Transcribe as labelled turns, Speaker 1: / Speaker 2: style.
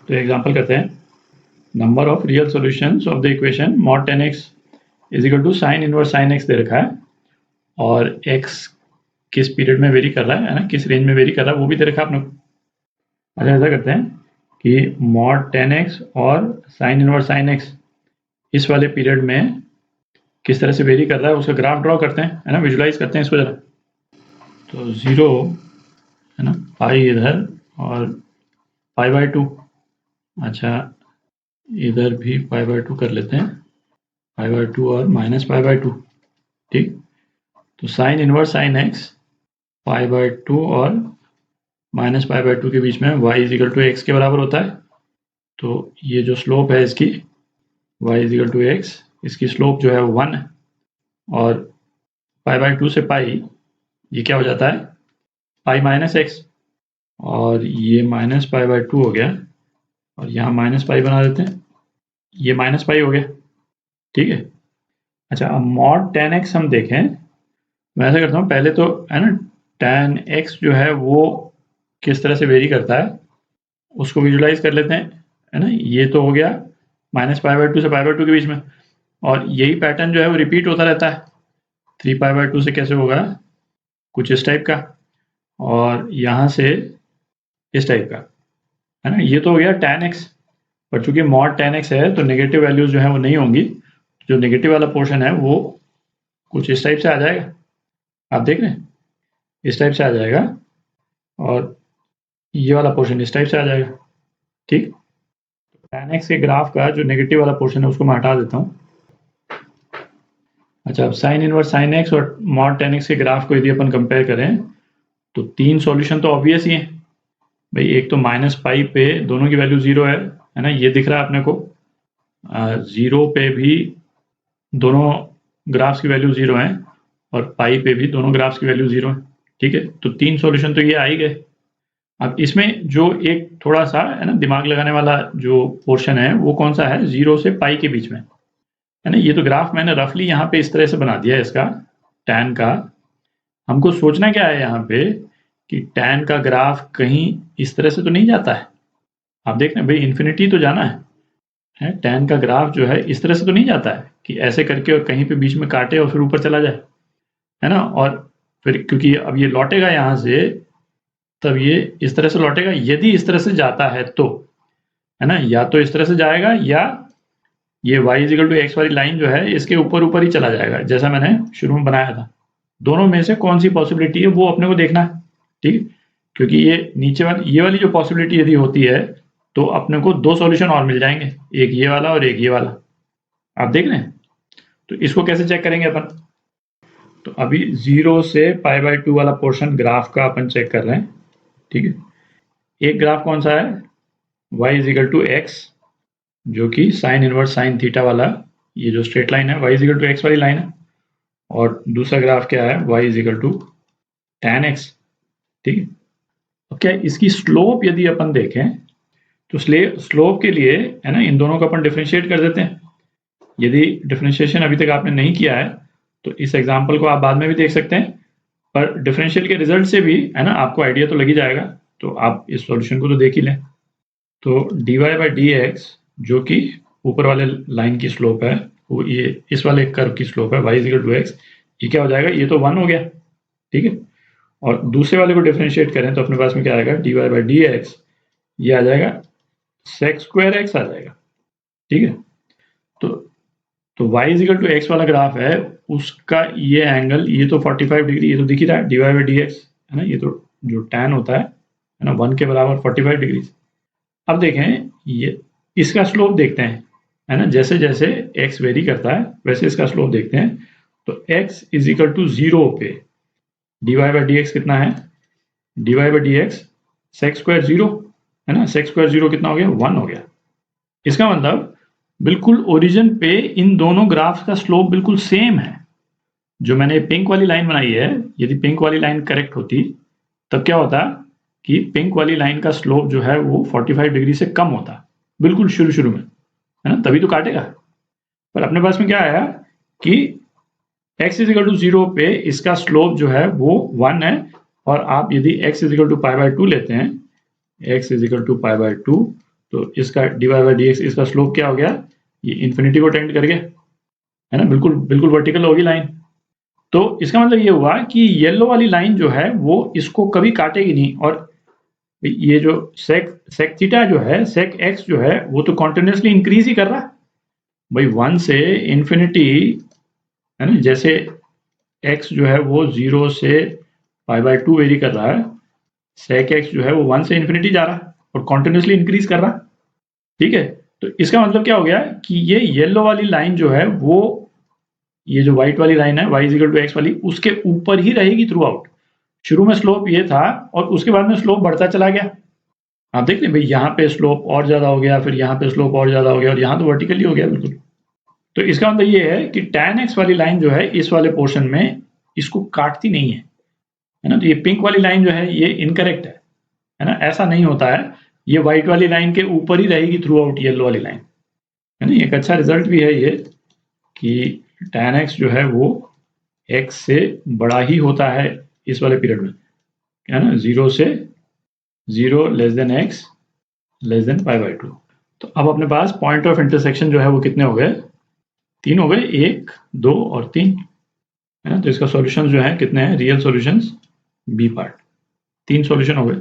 Speaker 1: तो एग्जांपल करते हैं, number of real solutions of the equation mod 10x is equal to sine inverse sine x दे रखा है और x किस पीरियड में वेरी कर रहा है ना, किस रेंज में वेरी कर रहा है वो भी दे रखा है आपने। अच्छा, ऐसा करते हैं कि mod 10x और साइन इनवर्स साइन x इस वाले पीरियड में किस तरह से वेरी कर रहा है उसका ग्राफ ड्रॉ करते हैं, है ना, विजुलाइज करते हैं इसको जरा। तो 0 है ना, पाई इधर और पाई बाय 2। अच्छा, इधर भी पाई बाय 2 कर लेते हैं, पाई बाय 2 और माइनस पाई बाय 2। ठीक, तो sign inverse sine x pi by 2 और माइनस पाई बाय 2 के बीच में y is equal to x के बराबर होता है। तो ये जो स्लोप है इसकी y is equal to x, इसकी स्लोप जो है 1 है और पाई बाय 2 से पाई ये क्या हो जाता है, पाई माइनस एक्स, और ये माइनस पाई बाय 2 हो गया और यहाँ माइनस पाई बना देते हैं, ये माइनस पाई हो गया। ठीक है। अच्छा, अब mod 10x हम देखें, मैं ऐसा करता हूँ, पहले तो है ना tan x जो है वो किस तरह से वेरी करता है उसको विजुलाइज कर लेते हैं, है ना। ये तो हो गया माइनस पाई बाय 2 से पाई बाय 2 के बीच में, और यही पैटर्न जो है वो रिपीट होता रहता है। 3 पाई बाय 2 से कैसे होगा, कुछ इस टाइप का, और यहाँ से इस टाइप का, है ना। ये तो हो गया tan x, पर चूंकि mod tan x है तो नेगेटिव वैल्यूज जो है वो नहीं होंगी, जो नेगेटिव वाला पोर्शन है वो कुछ इस टाइप से आ जाएगा, आप देख रहे हैं, इस टाइप से आ जाएगा, और ये वाला पोर्शन इस टाइप से आ जाएगा। ठीक, tan x के ग्राफ का जो नेगेटिव वाला पोर्शन है उसको मैं हटा देता हूँ। अच्छा, अब साइन इनवर्स साइन एक्स और mod tan x के ग्राफ को यदि अपन कंपेयर करें तो 3 सॉल्यूशन तो ऑब्वियस ही है भाई। एक तो माइनस पाई पे दोनों की वैल्यू 0 है ना, ये दिख रहा है अपने को। 0 पे भी दोनों ग्राफ्स की वैल्यू 0 है और पाई पे भी दोनों ग्राफ्स की वैल्यू 0 है। ठीक है, तो 3 सॉल्यूशन तो ये आ ही गए। अब इसमें जो एक थोड़ा सा है ना दिमाग लगाने वाला जो पोर्शन है वो कौन सा है, 0 से पाई के बीच में, है ना। ये तो ग्राफ मैंने रफली यहाँ पे इस तरह से बना दिया है इसका tan का। हमको सोचना क्या है यहाँ पे कि tan का ग्राफ कहीं इस तरह से तो नहीं जाता है, आप देख रहे हैं भाई, इन्फिनिटी तो जाना है। tan का ग्राफ जो है इस तरह से तो नहीं जाता है कि ऐसे करके और कहीं पे बीच में काटे और फिर ऊपर चला जाए, है ना। और फिर क्योंकि अब ये लौटेगा यहाँ से, तब ये इस तरह से लौटेगा, यदि इस तरह से जाता है तो, है ना, या तो इस तरह से जाएगा या ये y इक्वल टू एक्स वाली लाइन जो है इसके ऊपर ऊपर ही चला जाएगा, जैसा मैंने शुरू में बनाया था। दोनों में से कौन सी पॉसिबिलिटी है वो अपने को देखना है। ठीक, क्योंकि ये नीचे वाली ये वाली जो पॉसिबिलिटी यदि होती है तो अपने को 2 सॉल्यूशन और मिल जाएंगे, एक ये वाला और एक ये वाला, आप देख रहे हैं। तो इसको कैसे चेक करेंगे अपन, तो अभी 0 से पाई बाय 2 वाला पोर्शन ग्राफ का अपन चेक कर रहे हैं। ठीक है, एक ग्राफ कौन सा है, y is equal to x, जो कि साइन इनवर्स साइन थीटा वाला ये जो स्ट्रेट लाइन है y is equal to x वाली लाइन है, और दूसरा ग्राफ क्या है, y is equal to tan x। ठीक है, अब क्या इसकी स्लोप यदि अपन देखें तो स्लोप के लिए, है ना, इन दोनों को अपन डिफरेंशिएट कर देते हैं। यदि डिफरेंशिएशन अभी तक आपने नहीं किया है तो इस एग्जाम्पल को आप बाद में भी देख सकते हैं, पर डिफरेंशियल के रिजल्ट से भी, है ना, आपको आइडिया तो लग ही जाएगा। तो आप इस सॉल्यूशन को तो देख ही लें। तो dy बाई डी एक्स जो कि ऊपर वाले लाइन की स्लोप है, वो ये इस वाले कर्व की स्लोप है, y इक्वल टू एक्स, ये क्या हो जाएगा, ये तो 1 हो गया। ठीक है, और दूसरे वाले को डिफरेंशिएट करें तो अपने पास में क्या आएगा, dy बाई डी एक्स, ये आ जाएगा sec स्क्वायर x आ जाएगा। ठीक है, तो y इक्वल टू एक्स वाला ग्राफ है, उसका ये एंगल, ये तो 45 डिग्री, ये तो दिख ही रहा है, dy बाई डी एक्स, है ना, ये तो जो tan होता है ना 1 के बराबर 45 डिग्री। अब देखें ये इसका स्लोप देखते हैं, है ना, जैसे जैसे x वेरी करता है वैसे इसका स्लोप देखते हैं। तो x इज इक्वल टू 0 पे dy बाई डी एक्स कितना है, dy by D x sec square 0, है ना, sec स्क्वायर 0 कितना हो गया, 1 हो गया। इसका मतलब बिल्कुल ओरिजिन पे इन दोनों ग्राफ्स का स्लोप बिल्कुल सेम है। जो मैंने पिंक वाली लाइन बनाई है, यदि पिंक वाली लाइन करेक्ट होती तब क्या होता कि पिंक वाली लाइन का स्लोप जो है वो 45 डिग्री से कम होता, बिल्कुल शुरू में, है ना, तभी तो काटेगा। पर अपने पास में क्या आया कि x इज इक्वल टू 0 पे इसका स्लोप जो है वो 1 है, और आप यदि x is equal to pi by 2 लेते हैं, x is equal to pi by 2, तो इसका dy बाई dx इसका स्लोप क्या हो गया, ये इन्फिनिटी को टेंड कर गया, है ना, बिल्कुल बिल्कुल वर्टिकल होगी लाइन। तो इसका मतलब ये हुआ कि येलो वाली लाइन जो है वो इसको कभी काटेगी नहीं, और ये जो sec थीटा जो है, sec x जो है वो तो कॉन्टिन्यूसली इंक्रीज ही कर रहा है भाई, 1 से इन्फिनिटी, है ना, जैसे x जो है वो 0 से π/2 वेरी कर रहा है, sec x जो है वो 1 से इन्फिनिटी जा रहा है और कॉन्टिन्यूसली इंक्रीज कर रहा है, ठीक है। तो इसका मतलब क्या हो गया कि ये येलो वाली लाइन जो है वो, ये जो व्हाइट वाली लाइन है y इक्वल टू एक्स वाली, उसके ऊपर ही रहेगी थ्रू आउट। शुरू में स्लोप ये था और उसके बाद में स्लोप बढ़ता चला गया। आप देख रहे भाई, यहाँ पे स्लोप और ज्यादा हो गया, फिर यहाँ पे स्लोप और ज्यादा हो गया, और यहाँ तो वर्टिकली हो गया बिल्कुल। तो इसका मतलब ये है कि tan x वाली लाइन जो है इस वाले पोर्शन में इसको काटती नहीं है ना। तो ये पिंक वाली लाइन जो है ये इनकरेक्ट है ना, ऐसा नहीं होता है, ये व्हाइट वाली लाइन के ऊपर ही रहेगी थ्रू आउट येलो वाली लाइन, है ना। एक अच्छा रिजल्ट भी है ये कि tan x जो है वो x से बड़ा ही होता है इस वाले पीरियड में, है ना, 0 से 0 less than x less than π/2। तो अब अपने पास पॉइंट ऑफ इंटरसेक्शन जो है वो कितने हो गए, 3 हो गए, 1, 2 और 3, है ना। तो इसका सॉल्यूशन जो है कितने हैं, real solutions b part, 3 solution हो गए।